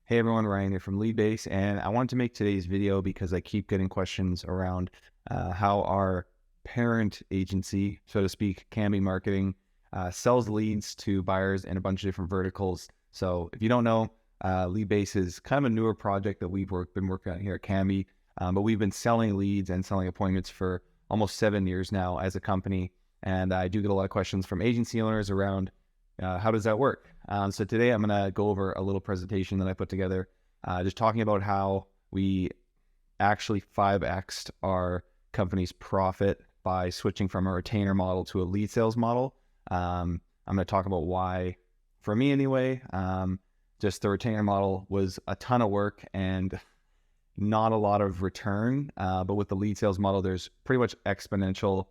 Hey everyone, Ryan here from Leadbase, and I wanted to make today's video because I keep getting questions around how our parent agency, so to speak, Camby Marketing, sells leads to buyers in a bunch of different verticals. So if you don't know, Leadbase is kind of a newer project that we've been working on here at Camby, but we've been selling leads and selling appointments for almost 7 years now as a company, and I do get a lot of questions from agency owners around how does that work? So today I'm going to go over a little presentation that I put together, just talking about how we actually 5x'd our company's profit by switching from a retainer model to a lead sales model. I'm going to talk about why, for me anyway, just the retainer model was a ton of work and not a lot of return. But with the lead sales model, there's pretty much exponential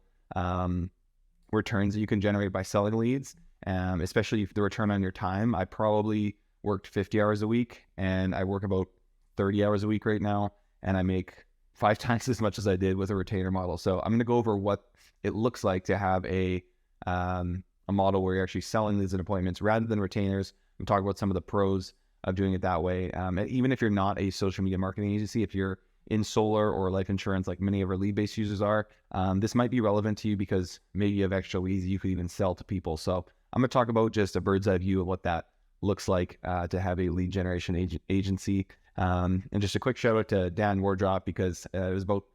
returns that you can generate by selling leads. Especially if the return on your time. I probably worked 50 hours a week and I work about 30 hours a week right now, and I make 5 times as much as I did with a retainer model. So I'm going to go over what it looks like to have a model where you're actually selling leads and appointments rather than retainers. I'm talking about some of the pros of doing it that way. And even if you're not a social media marketing agency, if you're in solar or life insurance like many of our lead-based users are, this might be relevant to you because maybe you have extra leads you could even sell to people. So I'm going to talk about just a bird's eye view of what that looks like to have a lead generation agency. And just a quick shout out to Dan Wardrop, because it was about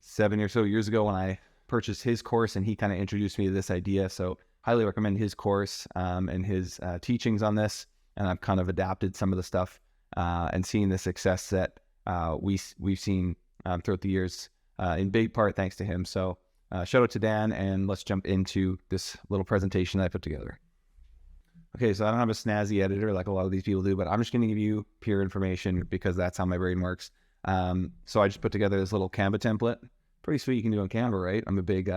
7 or so years ago when I purchased his course and he kind of introduced me to this idea. So highly recommend his course and his teachings on this. And I've kind of adapted some of the stuff and seen the success that we've seen throughout the years in big part thanks to him. So shout out to Dan, and let's jump into this little presentation that I put together. Okay, so I don't have a snazzy editor like a lot of these people do, but I'm just going to give you pure information because that's how my brain works. So I just put together this little Canva template. Pretty sweet you can do on Canva, right? I'm a big,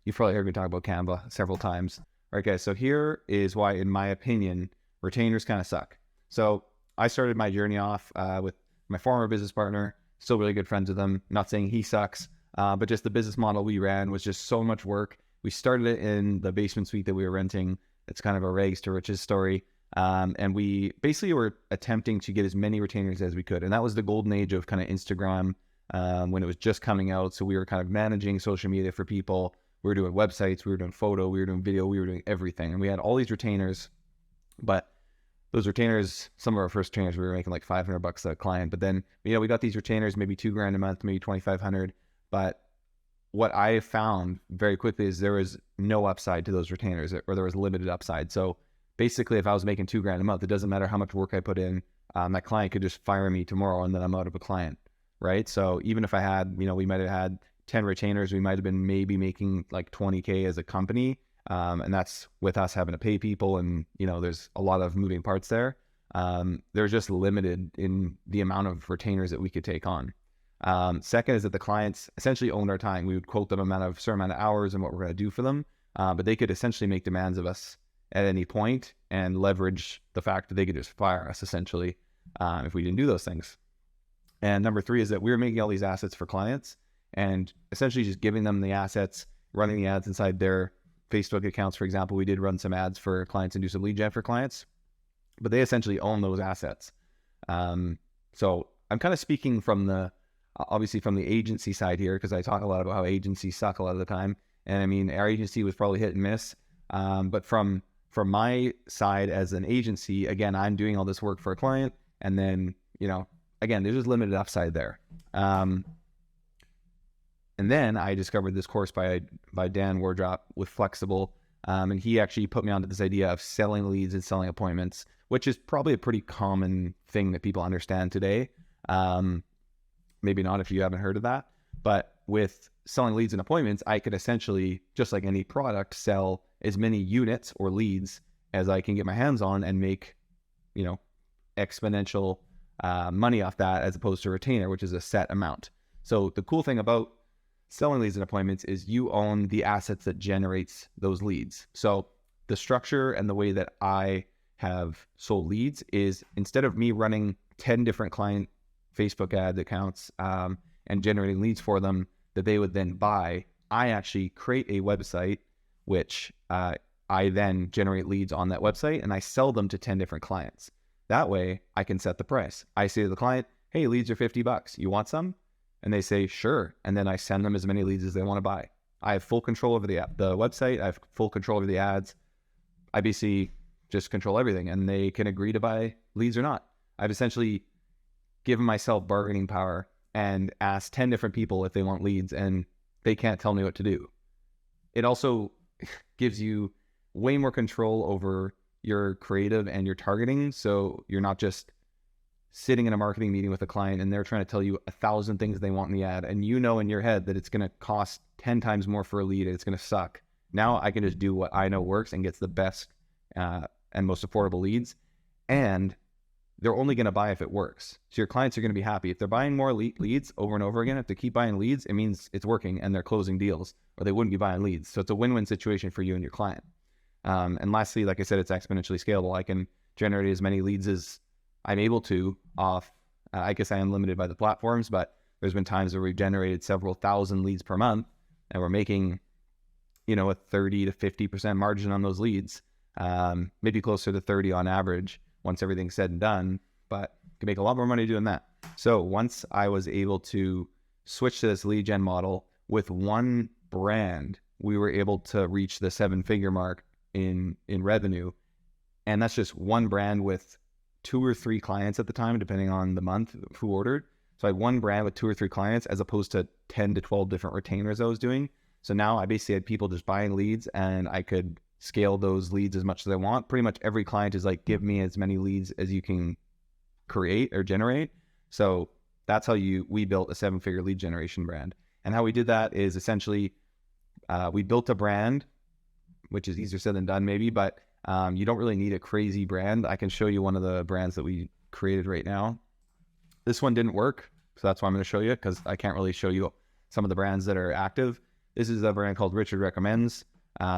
you've probably heard me talk about Canva several times. All right, guys, so here is why, in my opinion, retainers kind of suck. So I started my journey off with my former business partner, still really good friends with him. Not saying he sucks. But just the business model we ran was just so much work. We started it in the basement suite that we were renting. It's kind of a rags to riches story. And we basically were attempting to get as many retainers as we could. And that was the golden age of kind of Instagram when it was just coming out. So we were kind of managing social media for people. We were doing websites, we were doing photo, we were doing video, we were doing everything. And we had all these retainers, but those retainers, some of our first retainers, we were making like $500 a client. But then, we got these retainers, maybe $2,000 a month, maybe $2,500. But what I found very quickly is there was no upside to those retainers, or there was limited upside. So basically, if I was making $2,000 a month, it doesn't matter how much work I put in. That client could just fire me tomorrow and then I'm out of a client, right? So even if I had, we might have had 10 retainers, we might have been maybe making like 20K as a company. And that's with us having to pay people, and, there's a lot of moving parts there. They're just limited in the amount of retainers that we could take on. Second is that the clients essentially owned our time. We would quote them a certain amount of hours and what we're going to do for them. But they could essentially make demands of us at any point and leverage the fact that they could just fire us essentially if we didn't do those things. And number 3 is that we were making all these assets for clients and essentially just giving them the assets, running the ads inside their Facebook accounts. For example, we did run some ads for clients and do some lead gen for clients, but they essentially own those assets. So I'm kind of speaking from obviously from the agency side here, because I talk a lot about how agencies suck a lot of the time. And I mean, our agency was probably hit and miss. But from my side as an agency, again, I'm doing all this work for a client. And then, again, there's just limited upside there. And then I discovered this course by Dan Wardrop with Flexible. And he actually put me onto this idea of selling leads and selling appointments, which is probably a pretty common thing that people understand today. Maybe not if you haven't heard of that, but with selling leads and appointments, I could essentially, just like any product, sell as many units or leads as I can get my hands on and make, exponential money off that, as opposed to retainer, which is a set amount. So the cool thing about selling leads and appointments is you own the assets that generates those leads. So the structure and the way that I have sold leads is, instead of me running 10 different client Facebook ad accounts and generating leads for them that they would then buy, I actually create a website which I then generate leads on that website and I sell them to 10 different clients. That way I can set the price. I say to the client, hey, leads are $50. You want some? And they say, sure. And then I send them as many leads as they want to buy. I have full control over the website. I have full control over the ads. I basically just control everything, and they can agree to buy leads or not. I've essentially given myself bargaining power and asked 10 different people if they want leads, and they can't tell me what to do. It also gives you way more control over your creative and your targeting. So you're not just sitting in a marketing meeting with a client and they're trying to tell you 1,000 things they want in the ad, and you know in your head that it's going to cost 10 times more for a lead and it's going to suck. Now I can just do what I know works and gets the best and most affordable leads, and they're only going to buy if it works. So your clients are going to be happy. If they're buying more leads over and over again, if they keep buying leads, it means it's working and they're closing deals, or they wouldn't be buying leads. So it's a win-win situation for you and your client. And lastly, like I said, it's exponentially scalable. I can generate as many leads as I'm able to off, I guess I am limited by the platforms, but there's been times where we've generated several thousand leads per month, and we're making, a 30 to 50% margin on those leads, maybe closer to 30 on average once everything's said and done, but you can make a lot more money doing that. So once I was able to switch to this lead gen model with one brand, we were able to reach the 7-figure mark in revenue. And that's just one brand with 2 or 3 clients at the time, depending on the month who ordered. So I had one brand with 2 or 3 clients as opposed to 10 to 12 different retainers I was doing. So now I basically had people just buying leads, and I could scale those leads as much as I want. Pretty much every client is like, give me as many leads as you can create or generate. So that's how we built a 7-figure lead generation brand. And how we did that is essentially we built a brand, which is easier said than done maybe, but you don't really need a crazy brand. I can show you one of the brands that we created right now. This one didn't work, so that's why I'm going to show you, because I can't really show you some of the brands that are active. This is a brand called Richard Recommends.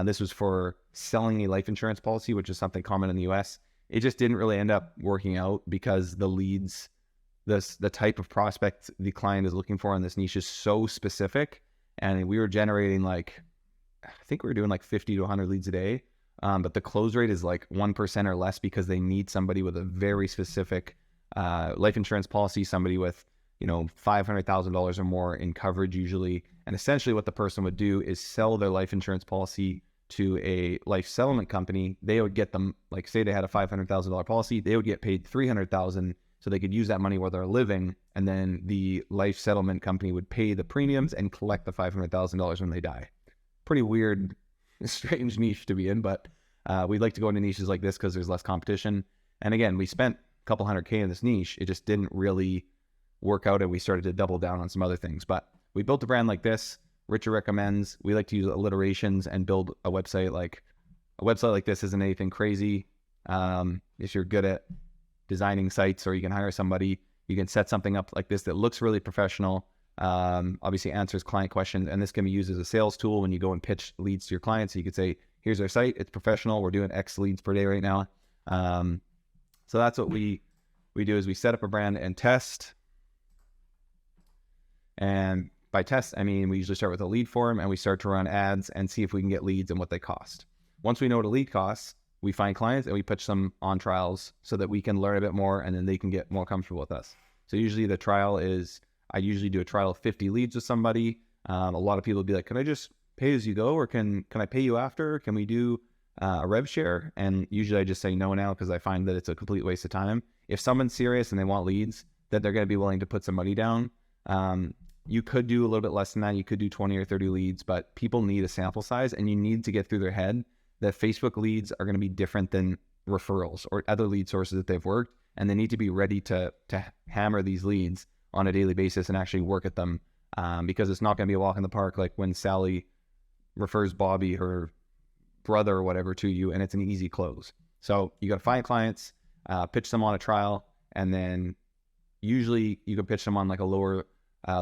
This was for selling a life insurance policy, which is something common in the US. It just didn't really end up working out because the leads, the type of prospect the client is looking for in this niche is so specific. And we were generating I think we were doing 50 to 100 leads a day. But the close rate is 1% or less because they need somebody with a very specific life insurance policy, somebody with, $500,000 or more in coverage usually. And essentially what the person would do is sell their life insurance policy to a life settlement company. They would get them, say they had a $500,000 policy, they would get paid $300,000 so they could use that money where they're living. And then the life settlement company would pay the premiums and collect the $500,000 when they die. Pretty weird, strange niche to be in, but we'd like to go into niches like this because there's less competition. And again, we spent a couple $100K in this niche. It just didn't really work out, and we started to double down on some other things. But we built a brand like this. Richard Recommends. We like to use alliterations and build a website. A website like this isn't anything crazy. If you're good at designing sites, or you can hire somebody, you can set something up like this that looks really professional. Obviously answers client questions, and this can be used as a sales tool when you go and pitch leads to your clients. So you could say, here's our site, it's professional, we're doing X leads per day right now. So that's what we do, is we set up a brand and test. And by test, I mean we usually start with a lead form, and we start to run ads and see if we can get leads and what they cost. Once we know what a lead costs, we find clients and we pitch them on trials so that we can learn a bit more, and then they can get more comfortable with us. So usually the trial is, I usually do a trial of 50 leads with somebody. A lot of people would be like, can I just pay as you go, or can I pay you after? Can we do a rev share? And usually I just say no now, because I find that it's a complete waste of time. If someone's serious and they want leads, then they're going to be willing to put some money down. You could do a little bit less than that. You could do 20 or 30 leads, but people need a sample size, and you need to get through their head that Facebook leads are going to be different than referrals or other lead sources that they've worked, and they need to be ready to hammer these leads on a daily basis and actually work at them, because it's not going to be a walk in the park like when Sally refers Bobby, her brother or whatever, to you, and it's an easy close. So you got to find clients, pitch them on a trial, and then usually you can pitch them on a lower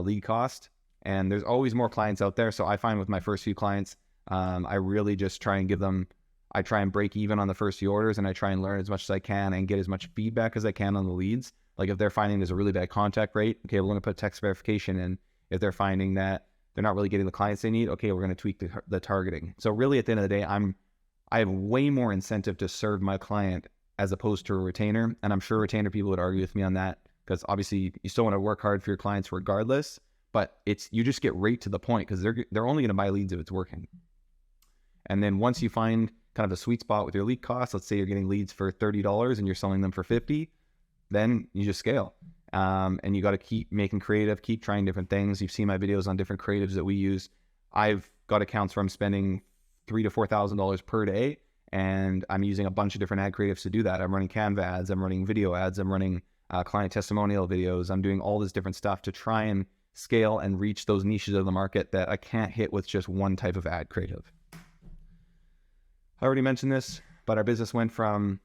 lead cost. And there's always more clients out there. So I find with my first few clients, I really just try and I try and break even on the first few orders, and I try and learn as much as I can and get as much feedback as I can on the leads. If they're finding there's a really bad contact rate, okay, we're going to put text verification in. If they're finding that they're not really getting the clients they need, okay, we're going to tweak the targeting. So really at the end of the day, I have way more incentive to serve my client as opposed to a retainer. And I'm sure retainer people would argue with me on that, because obviously you still want to work hard for your clients regardless, but you just get right to the point, because they're only going to buy leads if it's working. And then once you find kind of a sweet spot with your lead costs, let's say you're getting leads for $30 and you're selling them for $50, then you just scale. And you got to keep making creative, keep trying different things. You've seen my videos on different creatives that we use. I've got accounts where I'm spending $3,000 to $4,000 per day, and I'm using a bunch of different ad creatives to do that. I'm running Canva ads, I'm running video ads, I'm running client testimonial videos. I'm doing all this different stuff to try and scale and reach those niches of the market that I can't hit with just one type of ad creative. I already mentioned this, but our business went from,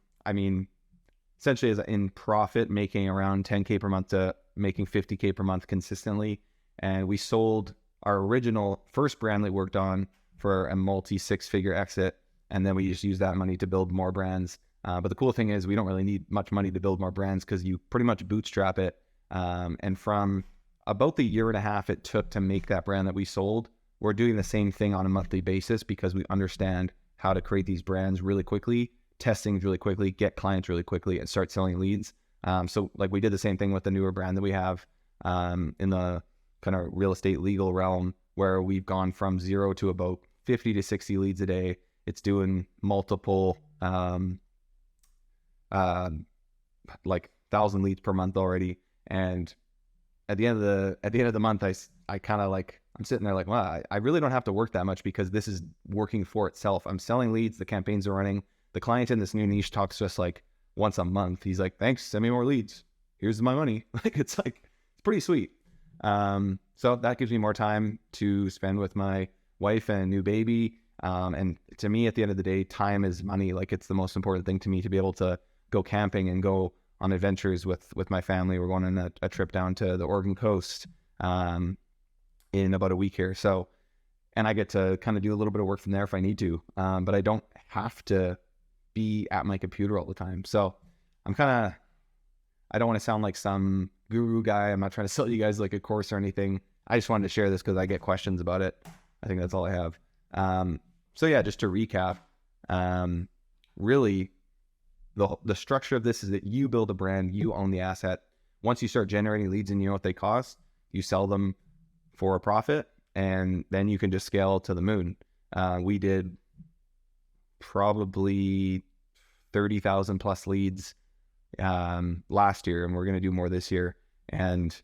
essentially as in profit, making around 10K per month to making 50K per month consistently. And we sold our original first brand that we worked on for a multi 6-figure exit. And then we just used that money to build more brands. But the cool thing is we don't really need much money to build more brands, because you pretty much bootstrap it. And from about the year and a half it took to make that brand that we sold, we're doing the same thing on a monthly basis, because we understand how to create these brands really quickly, test things really quickly, get clients really quickly, and start selling leads. So like we did the same thing with the newer brand that we have in the kind of real estate legal realm, where we've gone from 0 to about 50 to 60 leads a day. It's doing multiple like 1,000 leads per month already. And at the end of the month, I kind of like, I'm sitting there like, wow, I really don't have to work that much, because this is working for itself. I'm selling leads, the campaigns are running. The client in this new niche talks to us like once a month. He's like, thanks, send me more leads. Here's my money. It's pretty sweet. So that gives me more time to spend with my wife and new baby. And to me, at the end of the day, time is money. Like, it's the most important thing to me to be able to go camping and go on adventures with my family. We're going on a trip down to the Oregon coast in about a week here. So, and I get to kind of do a little bit of work from there if I need to, but I don't have to be at my computer all the time. So I don't want to sound like some guru guy. I'm not trying to sell you guys like a course or anything. I just wanted to share this because I get questions about it. I think that's all I have. So yeah, just to recap, really the structure of this is that you build a brand, you own the asset. Once you start generating leads and you know what they cost, you sell them for a profit, and then you can just scale to the moon. We did probably 30,000 plus leads last year, and we're going to do more this year. And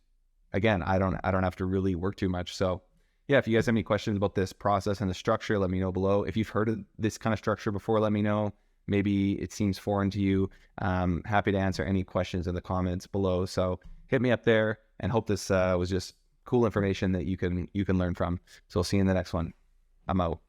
again, I don't have to really work too much. So yeah, if you guys have any questions about this process and the structure, let me know below. If you've heard of this kind of structure before, let me know. Maybe it seems foreign to you. Happy to answer any questions in the comments below. So hit me up there, and hope this was just cool information that you can learn from. So I'll see you in the next one. I'm out.